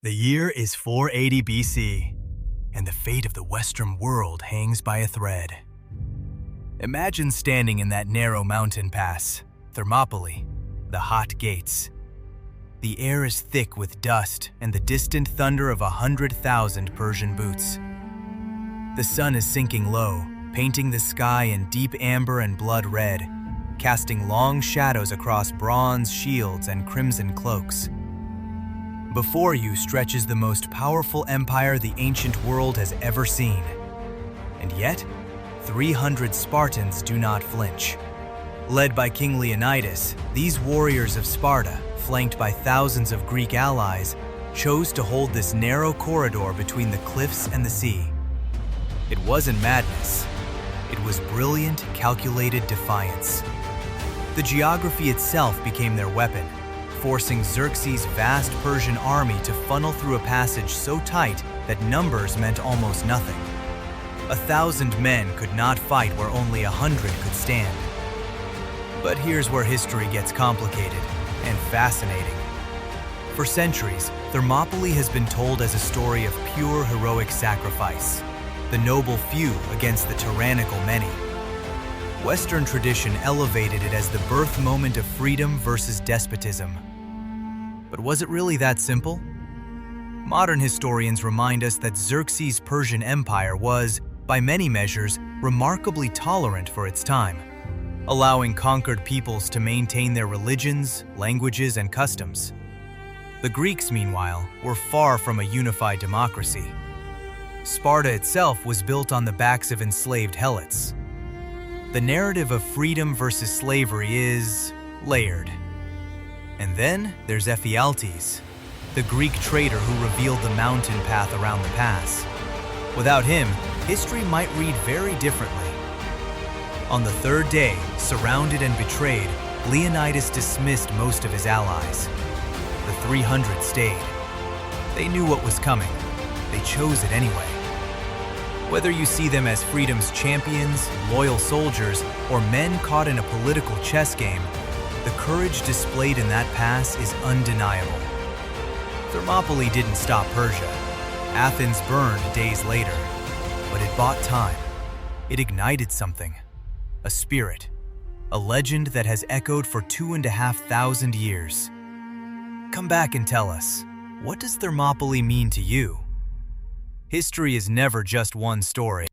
The year is 480 BC, and the fate of the Western world hangs by a thread. Imagine standing in that narrow mountain pass, Thermopylae, the hot gates. The air is thick with dust and the distant thunder of 100,000 Persian boots. The sun is sinking low, painting the sky in deep amber and blood red, casting long shadows across bronze shields and crimson cloaks. Before you stretches the most powerful empire the ancient world has ever seen. And yet, 300 Spartans do not flinch. Led by King Leonidas, these warriors of Sparta, flanked by thousands of Greek allies, chose to hold this narrow corridor between the cliffs and the sea. It wasn't madness. It was brilliant, calculated defiance. The geography itself became their weapon, forcing Xerxes' vast Persian army to funnel through a passage so tight that numbers meant almost nothing. 1,000 men could not fight where only 100 could stand. But here's where history gets complicated and fascinating. For centuries, Thermopylae has been told as a story of pure heroic sacrifice, the noble few against the tyrannical many. Western tradition elevated it as the birth moment of freedom versus despotism. But was it really that simple? Modern historians remind us that Xerxes' Persian Empire was, by many measures, remarkably tolerant for its time, allowing conquered peoples to maintain their religions, languages, and customs. The Greeks, meanwhile, were far from a unified democracy. Sparta itself was built on the backs of enslaved helots. The narrative of freedom versus slavery is layered. And then there's Ephialtes, the Greek trader who revealed the mountain path around the pass. Without him, history might read very differently. On the third day, surrounded and betrayed, Leonidas dismissed most of his allies. The 300 stayed. They knew what was coming. They chose it anyway. Whether you see them as freedom's champions, loyal soldiers, or men caught in a political chess game, the courage displayed in that pass is undeniable. Thermopylae didn't stop Persia. Athens burned days later, but it bought time. It ignited something, a spirit, a legend that has echoed for 2,500 years. Come back and tell us, what does Thermopylae mean to you? History is never just one story.